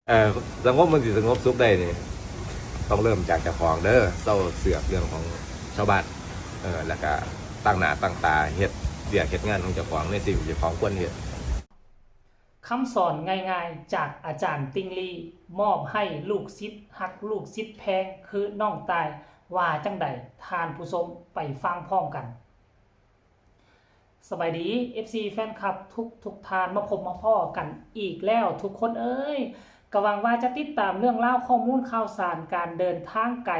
เออสังคมมันสิสงบสุขได้นี่ต้องเริ่มจากเจ้าของเด้อเศร้าเสือกเรื่องของชาวบ้านแล้วก็ตั้งหน้าตั้งตาเฮ็ดเวียกเฮ็ดงานของเจ้าของในสิ่งที่เจ้าของควรเฮ็ดคำสอนง่ายๆจากอาจารย์ติงลีมอบให้ลูกศิษย์หักลูกศิษย์แพงคือน้องตายว่าจังใดทานผู้ชมไปฟังพร้อมกันสบายดี FC แฟนคลับทุกทานมาพบมาพ่อกันอีกแล้วทุกคนเอ้ยกะหวังว่าจะติดตามเรื่องเล่าข้อมูลข่าวสารการเดินทางไกล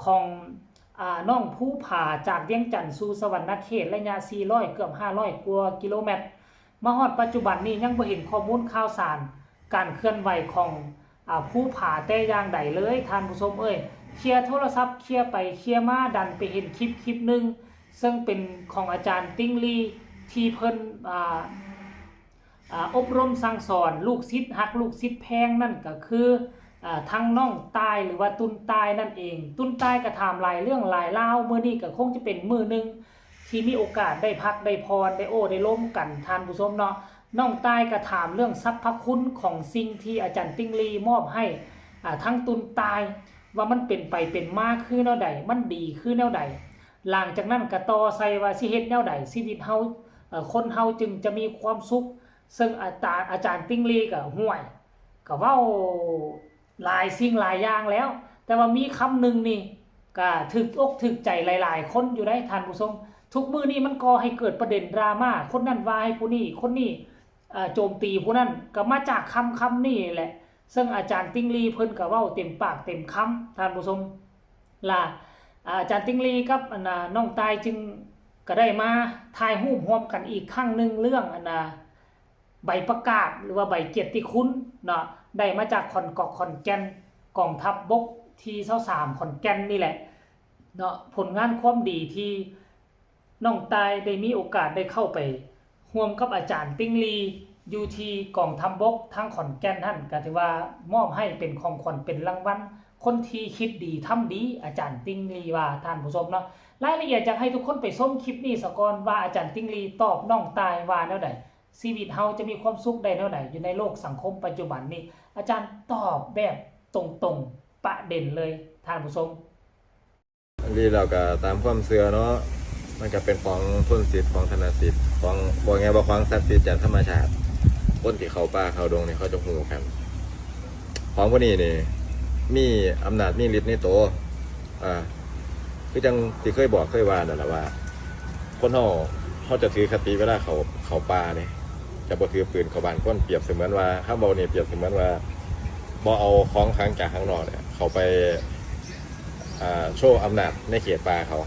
ของน้องผู้ผ่าจากเวียงจันทร์สู่สวรรณเขตระยะ400เกือบ500กว่ากิโลเมตรมาฮอดปัจจุบันนี้ยังบ่เห็นข้อมูลข่าวสารการเคลื่อนไหวของผู้ผ่าแต่อย่างใดเลยท่านผู้ชมเอ้ยเคลียร์โทรศัพท์เคลียร์ไปเคลียร์มาดันไปเห็นคลิปนึงซึ่งเป็นของอาจารย์ติงลีที่เพิ่นอบรมสั่งสอนลูกศิษย์หักลูกศิษย์แพงนั่นก็คือทั้งน้องตายหรือว่าตุนตายนั่นเองตุนตายก็ถามหลายเรื่องหลายเล่ามื้อนี้ก็คงจะเป็นมื้อนึงที่มีโอกาสได้พักได้พรได้โอ้ได้ล้มกันท่านผู้ชมเนาะน้องตายก็ถามเรื่องสรรพคุณของสิ่งที่อาจารย์ติงลีมอบให้ทั้งตุนตายว่ามันเป็นไปเป็นมาคือแนวใดมันดีคือแนวใดหลังจากนั้นก็ต่อใส่ว่าสิเฮ็ดแนวใดชีวิตเฮาคนเฮาจึงจะมีความสุขซึ่งอาจารย์ติงลีก็ห่วยก็เว้าหลายสิ่งหลายอย่างแล้วแต่ว่ามีคำหนึ่งนี่ก็ถึกอกถึกใจหลายๆคนอยู่ได้ท่านผู้ชมทุกมื้อนี้มันก่อให้เกิดประเด็นดราม่าคนนั้นว่าให้ผู้นี้คนนี้โจมตีผู้นั้นก็มาจากคำนี้แหละซึ่งอาจารย์ติงลีเพิ่นก็เว้าเต็มปากเต็มคำท่านผู้ชมล่ะอาจารย์ติงลีกับน้องตายจึงก็ได้มาถ่ายรูปร่วมกันอีกครั้งนึงเรื่องใบประกาศหรือว่าใบเกียรติคุณเนาะได้มาจากขอนแก่นกองทัพบกที่23ขอนแก่นนี่แหละเนาะผลงานความดีที่น้องตายได้มีโอกาสได้เข้าไปร่วมกับอาจารย์ติงลีอยู่ที่กองทัพบกทั้งขอนแก่นนั่นก็ถือว่ามอบให้เป็นของขวัญเป็นรางวัลคนที่คิดดีทำดีอาจารย์ติงลีว่าท่านผู้ชมเนาะรายละเอียดอยากให้ทุกคนไปชมคลิปนี้ซะก่อนว่าอาจารย์ติงลีตอบน้องตายว่าแนวใดชีวิตเฮาจะมีความสุขได้แนวไหนอยู่ในโลกสังคมปัจจุบันนี้อาจารย์ตอบแบบตรงๆประเด็นเลยท่านผู้ชมอันนี้เราก็ตามความเชื่อเนาะมันก็เป็นของทุนศิษย์ของธนศิษย์ของบอกไงว่าของศักดิ์สิทธิ์จากธรรมชาติคนที่เขาป่าเขาดงนี่เขาจะหูกันของพวกนี้นี่มีอำนาจมีฤทธิ์ในตัวคือจังที่เคยบอกเคยว่านั่นแหละว่าคนเขาจะถือคติเวลาเขาป่าเนี่ยจะบ่ถือปืนเข้าบ้านก้นเปรียบเสมือนว่าข้าเบาเนี่ยเปรียบเสมือนว่าบ่เอาของขังจากข้างนอกเนี่ยเขาไปโชว์อำนาจในเขตป่าเขา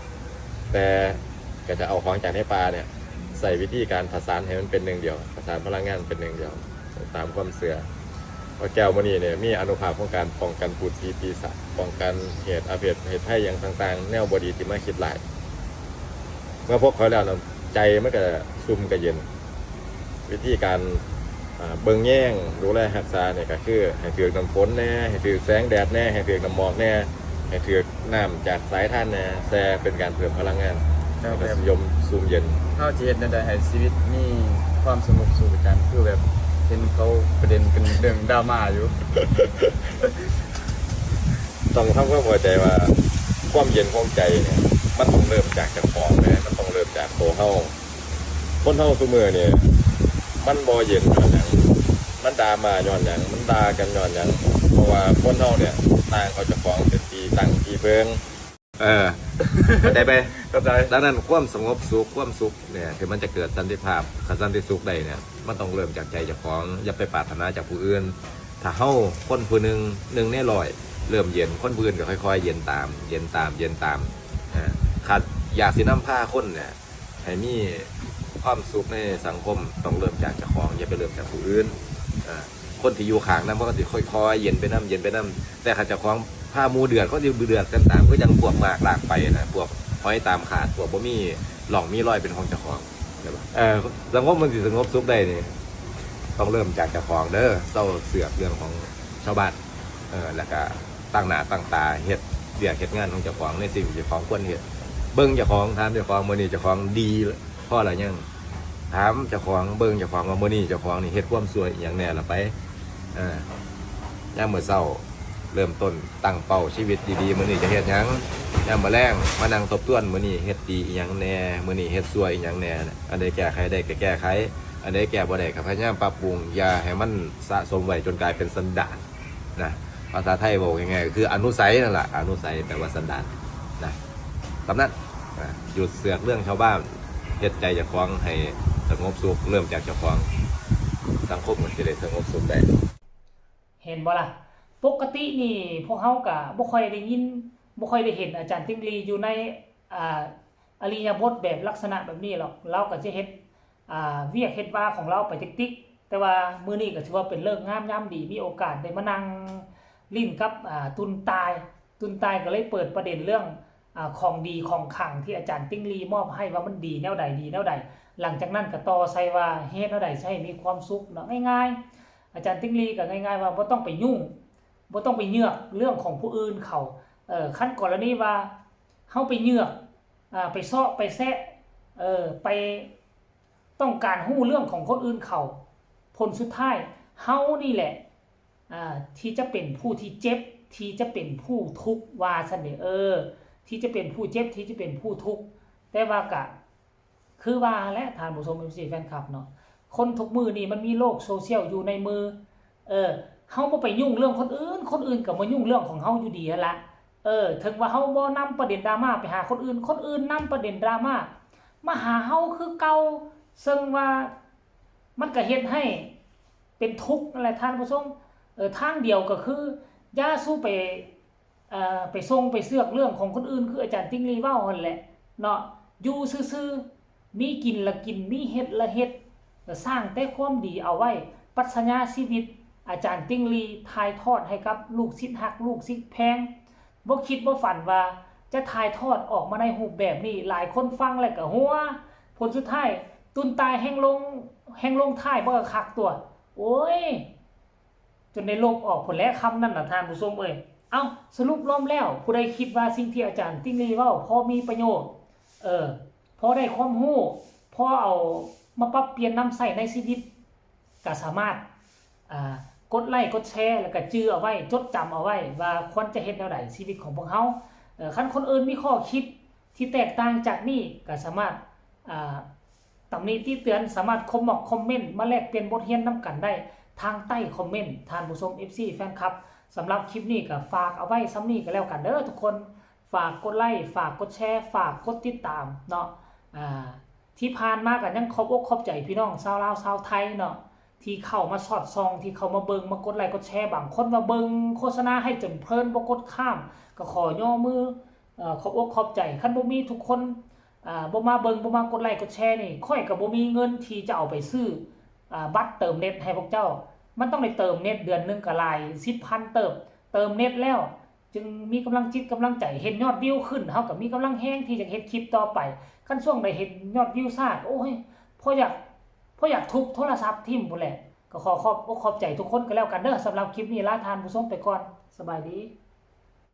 แต่ก็จะเอาของจากในป่าเนี่ยใส่วิธีการผสานให้มันเป็นหนึ่งเดียวผสานพลังงานเป็นหนึ่งเดียวตามความเสื่อเพราะแก้วมณีเนี่ยมีอนุภาพของการป้องกันพูดผีปีศาจป้องกันเหตุอาเพศเหตุภัยอย่างต่างๆแนวบดีที่มาคิดหลายเมื่อพบเขาแล้วนะใจมันก็ซุ่มก็เย็นวิธีการเบิ่งแย่งดูแลรักษาเนี่ยก็คือให้ถือน้ำฝนแน่ให้ถือแสงแดดแน่ให้ถือน้ำหมอกแน่ให้ถือน้ำจากสายท่านแน่แซ่เป็นการเพิ่มพลังงานแบบยมซุ่มเย็นเท่าที่เฮ็ดได้ให้ชีวิตมีความสงบสุขกันคือแบบเห็นเขาประเด็นเป็นเรื่องดราม่าอยู่ ต้องทำความเข้าใจว่าความเย็นของใจเนี่ยมันต้องเริ่มจากเจ้าของนะมันต้องเริ่มจากตัวเฮาคนเฮาซุมื้อเนี่ยมันบ่เย็นย้อนหยังมันด่ามาย้อนหยังมันด่ากันย้อนหยังเพราะว่าคนเฮาเนี่ยต่างเขาเจ้าของเป็นที่ตั้งที่เบิ่งเข้าใจไปเข้าใจดังนั้นความสงบสุขความสุขเนี่ยที่มันจะเกิดสันติภาพสันติสุขได้เนี่ยมันต้องเริ่มจากใจเจ้าของอย่าไปปรารถนาจากผู้อื่นถ้าเฮาคนผู้หนึ่งใน100เริ่มเย็นคนผู้อื่นก็ค่อยๆเย็นตามขาดอยากสินำผ้าคนเนี่ยให้มีความสุขในสังคมต้องเริ่มจากเจ้าของอย่าไปเริ่มจากผู้อื่นคนที่อยู่ข้างนั้นมันก็จะค่อยๆเย็นไปน้ำแต่ข้าเจ้าของผ้ามูเดือดก็จะเดือดกันตามก็ยังพวกมากลากไปนะพวกห้อยตามขาดพวกบ่มีหล่องมีรอยเป็นของเจ้าของใช่ปะสังคมมันสิสงบสุขได้นี่ต้องเริ่มจากเจ้าของเด้อเศร้าเสือกเรื่องของชาวบ้านแล้วก็ตั้งหน้าตั้งตาเฮ็ดเวียกเฮ็ดงานของเจ้าของในสิ่งที่เจ้าของควรเฮ็ดเบิ่งเจ้าของถามเจ้าของมื้อนี้เจ้าของดีพอละยังถามเจ้าของเบิ่งเจ้าของว่ามื้อนี้เจ้าของนี่เฮ็ดความสวยอย่างแน่ละไป ยามมื้อเช้าเริ่มต้นตั้งเป้าชีวิตดีๆมื้อนี้จะเฮ็ดหยังยามมื้อแลงมานั่งทบทวนมื้อนี้เฮ็ดดีอีหยังแหน่มื้อนี้เฮ็ดชั่วอีหยังแหน่อันใดแก้ไขได้ก็แก้ไขอันใดแก้บ่ได้ก็พยายามปรับปรุงอย่าให้มันสะสมไว้จนกลายเป็นสันดานนะภาษาไทยบอกยังไงก็คืออนุสัยนั่นแหละอนุสัยแปลว่าสันดานนะตำนั้นหยุดเสือกเรื่องชาวบ้านเฮ็ดใจเจ้าของให้สงบสุขเริ่มจากเจ้าของสังคมมันจะได้สงบสุขได้ เห็นบ่ล่ะปกตินี่พวกเฮาก็บ่ค่อยได้ยินบ่ค่อยได้เห็นอาจารย์ติ๊งลีอยู่ในอริยบทแบบลักษณะแบบนี้หรอกเราก็จะเฮ็ดเวียกเฮ็ดว่าของเราไปติ๊กๆแต่ว่ามื้อนี้ก็ถือว่าเป็นเลิกษ์งามยามดีมีโอกาสได้มานั่งลิ้นกับตุนตายก็เลยเปิดประเด็นเรื่องของดีของขลังที่อาจารย์ติ๊งลีมอบให้ว่ามันดีแนวใดดีแนวใดหลังจากนั้นก็ต่อใส่ว่าเฮ็ดแนวใดใช้มีความสุขเนาะง่ายๆอาจารย์ติ๊งลีก็ง่ายๆว่าบ่ต้องไปยุ่งบ่ต้องไปเยือกเรื่องของผู้อื่นเขาขั้นกรณีว่าเฮาไปเยือกไปเซาะไปแซะไปต้องการฮู้เรื่องของคนอื่นเขาผลสุดท้ายเฮานี่แหละที่จะเป็นผู้ที่เจ็บที่จะเป็นผู้ทุกข์ว่าซั่นเด้ที่จะเป็นผู้เจ็บที่จะเป็นผู้ทุกข์แต่ว่าก็คือว่าและท่านผู้ชม MC แฟนคลับเนาะคนทุกมือนี่มันมีโลกโซเชียลอยู่ในมือเฮาบ่ไปยุ่งเรื่องคนอื่นก็มายุ่งเรื่องของเฮาอยู่ดีนั่นล่ะถึงว่าเฮาบ่นำประเด็นดราม่าไปหาคนอื่นนำประเด็นดราม่ามาหาเฮาคือเก่าซึ่งว่ามันก็เฮ็ดให้เป็นทุกข์นั่นแหละท่านผู้ชมทางเดียวก็คืออย่าสู้ไปส่งไปเสือกเรื่องของคนอื่นคืออาจารย์ติ๊งลีเว้าหั่นแหละเนาะอยู่ซื่อๆมีกินละกินมีเฮ็ดละเฮ็ดสร้างแต่ความดีเอาไว้ปรัชญาชีวิตอาจารย์ติ๊งลีถ่ายทอดให้กับลูกศิษย์ฮักลูกศิษย์แพงบ่คิดบ่ฝันว่าจะถ่ายทอดออกมาในรูปแบบนี้หลายคนฟังแล้วก็หัวผลสุดท้ายตุนตายแห่งลงท้ายบ่คักตัวโอ้ยจนได้ลบออกผลแล้วคำนั้นน่ะท่านผู้ชมเอาสรุปรวมแล้วผู้ใดคิดว่าสิ่งที่อาจารย์ติ๊งลีเว้าพอมีประโยชน์พอได้ความรู้พอเอามาปรับเปลี่ยนนำใช้ในชีวิตก็สามารถกดไลค์กดแชร์แล้วก็จื้อเอาไว้จดจำเอาไว้ว่าควรจะเฮ็ดแนวใดชีวิตของพวกเฮาคันคนอื่นมีข้อคิดที่แตกต่างจากนี้ก็สามารถตำหนิติเตือนสามารถคอมเมนต์มาแลกเปลี่ยนบทเรียนนำกันได้ทางใต้คอมเมนต์ท่านผู้ชม FC แฟนคลับสำหรับคลิปนี้ก็ฝากเอาไว้ซ้ำนี้ก็แล้วกันเด้อทุกคนฝากกดไลค์ฝากกดแชร์ฝากกดติดตามเนาะที่ผ่านมาก็ยังขอบอกขอบใจพี่น้องชาวลาวชาวไทยเนาะที่เข้ามาสอดส่องที่เข้ามาเบิ่งมากดไลค์กดแชร์บางคนมาเบิ่งโฆษณาให้จนเพลินบ่กดข้ามก็ขอย่อมือขอบอกขอบใจคันบ่มีทุกคนบ่มาเบิ่งบ่มากดไลค์กดแชร์นี่ค่อยก็บ่มีเงินที่จะเอาไปซื้อบัตรเติมเน็ตให้พวกเจ้ามันต้องได้เติมเน็ตเดือนนึงก็หลาย 10,000 เติมเน็ตแล้วจึงมีกำลังจิตกำลังใจเห็นยอดวิวขึ้นเฮาก็มีกำลังแฮงที่จะเฮ็ดคลิปต่อไปคันช่วงได้เห็นยอดวิวซาดโอ้ยพออยากทุบโทรศัพท์ทิ่มพุ่นแหละก็ขอบใจทุกคนก็แล้วกันเด้อสำหรับคลิปนี้ลาทานผู้ชมไปก่อนสบายดี